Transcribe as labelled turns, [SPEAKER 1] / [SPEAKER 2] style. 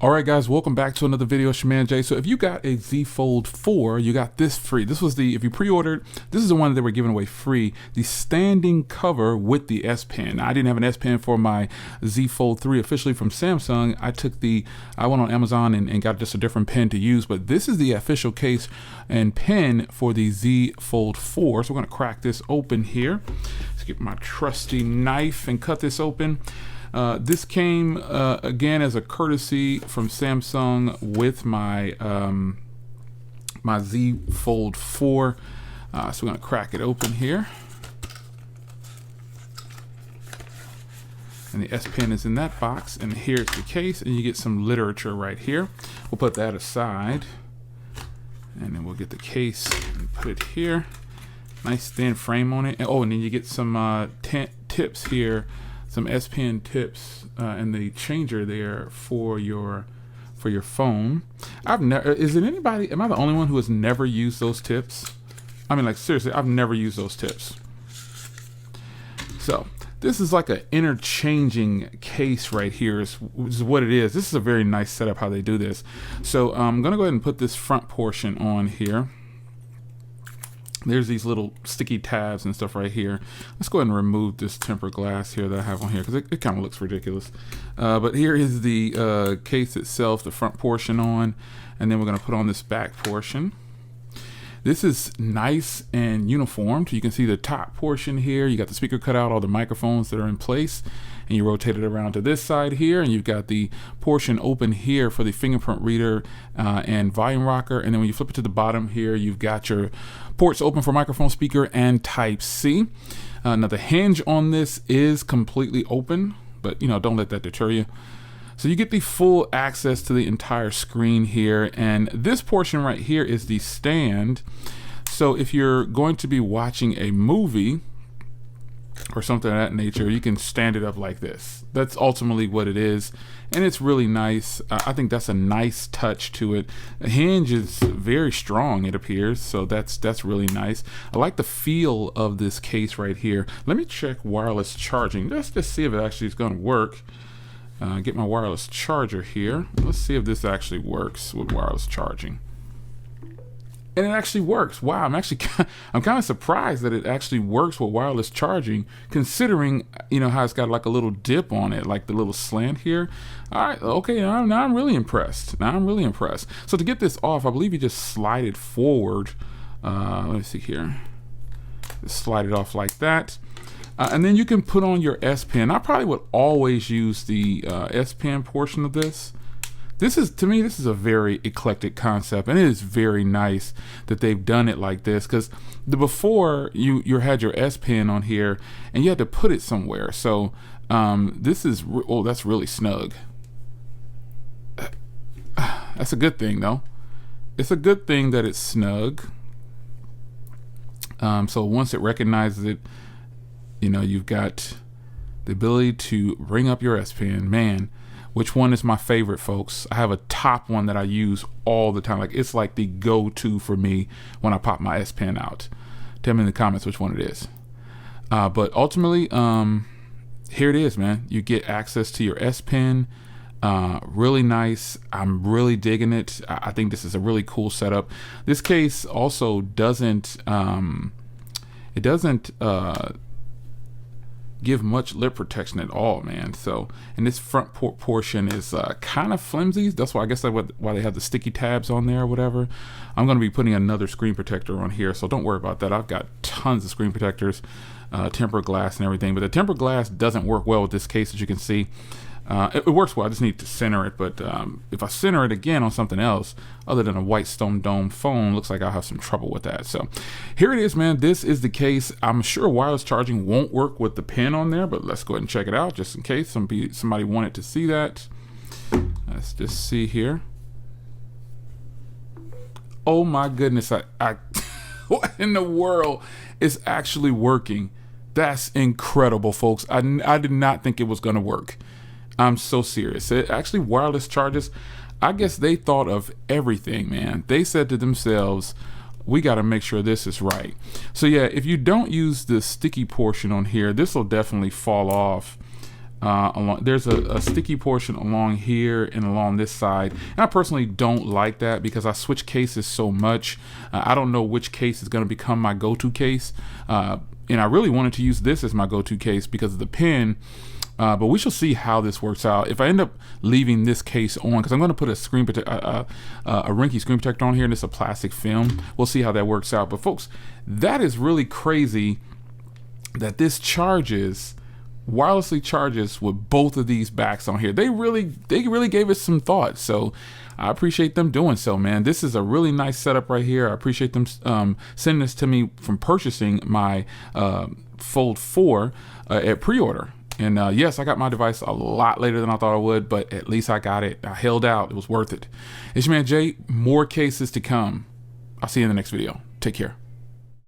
[SPEAKER 1] All right, guys, welcome back to another video. It's your man Jay. So if you got a Z Fold 4, you got this free. This was if you pre-ordered, this is the one that we're giving away free, the standing cover with the S Pen. Now, I didn't have an S Pen for my Z Fold 3 officially from Samsung. I went on Amazon and got just a different pen to use, but this is the official case and pen for the Z Fold 4. So we're gonna crack this open here. Let's get my trusty knife and cut this open. This came again as a courtesy from Samsung with my my Z Fold 4. So we're gonna crack it open here, and the S Pen is in that box, and here's the case, and you get some literature right here. We'll put that aside, and then we'll get the case and put it here. Nice thin frame on it. And, and then you get some tips here. Some S Pen tips and the changer there for your phone. Am I the only one who has never used those tips? I mean, like, seriously, I've never used those tips. So this is like an interchanging case right here is what it is. This is a very nice setup how they do this. So I'm gonna go ahead and put this front portion on here. There's these little sticky tabs and stuff right here. Let's go ahead and remove this tempered glass here that I have on here because it kind of looks ridiculous. But here is the case itself, the front portion on, and then we're going to put on this back portion. This is nice and uniformed. You can see the top portion here. You got the speaker cut out, all the microphones that are in place, and you rotate it around to this side here, and you've got the portion open here for the fingerprint reader and volume rocker. And then when you flip it to the bottom here, you've got your ports open for microphone, speaker, and Type-C. Now the hinge on this is completely open, but don't let that deter you. So you get the full access to the entire screen here, and this portion right here is the stand. So if you're going to be watching a movie or something of that nature, you can stand it up like this. That's ultimately what it is, and it's really nice. I think that's a nice touch to it. The hinge is very strong, it appears, so that's really nice. I like the feel of this case right here. Let me check wireless charging. Let's just see if it actually is going to work. Get my wireless charger here. Let's see if this actually works with wireless charging. And it actually works. Wow, I'm kind of surprised that it actually works with wireless charging, considering how it's got like a little dip on it, like the little slant here. All right, okay, now I'm really impressed. So to get this off, I believe you just slide it forward. Let me see here. Just slide it off like that. And then you can put on your S Pen. I probably would always use the S Pen portion of this. To me, this is a very eclectic concept, and it is very nice that they've done it like this, because before you had your S Pen on here and you had to put it somewhere. So this is, that's really snug. That's a good thing though. It's a good thing that it's snug. So once it recognizes it, you've got the ability to bring up your S Pen. Man, which one is my favorite, folks? I have a top one that I use all the time. Like, it's like the go-to for me when I pop my S Pen out. Tell me in the comments which one it is. But ultimately, here it is, man. You get access to your S Pen. Really nice. I'm really digging it. I think this is a really cool setup. This case also doesn't give much lip protection at all, man. So, and this front portion is kind of flimsy. That's why I guess why they have the sticky tabs on there or whatever. I'm going to be putting another screen protector on here, so don't worry about that. I've got tons of screen protectors, tempered glass and everything, but the tempered glass doesn't work well with this case, as you can see. It works well. I just need to center it, but if I center it again on something else other than a white stone dome phone, looks like I'll have some trouble with that. So here it is, man. This is the case. I'm sure wireless charging won't work with the pen on there, but let's go ahead and check it out just in case somebody wanted to see that. Let's just see here. Oh my goodness, what in the world is actually working? That's incredible, folks. I did not think it was going to work. I'm so serious. It actually wireless charges. I guess they thought of everything, man. They said to themselves, we got to make sure this is right. So yeah, if you don't use the sticky portion on here, this will definitely fall off There's a sticky portion along here and along this side, and I personally don't like that because I switch cases so much. I don't know which case is going to become my go-to case, and I really wanted to use this as my go-to case because of the pin. But we shall see how this works out. If I end up leaving this case on, because I'm going to put a Rinky screen protector on here, and it's a plastic film. We'll see how that works out. But folks, that is really crazy that this wirelessly charges with both of these backs on here. They really gave it some thought. So I appreciate them doing so, man. This is a really nice setup right here. I appreciate them sending this to me from purchasing my Fold 4 at pre-order. And yes, I got my device a lot later than I thought I would, but at least I got it. I held out. It was worth it. It's your man Jay. More cases to come. I'll see you in the next video. Take care.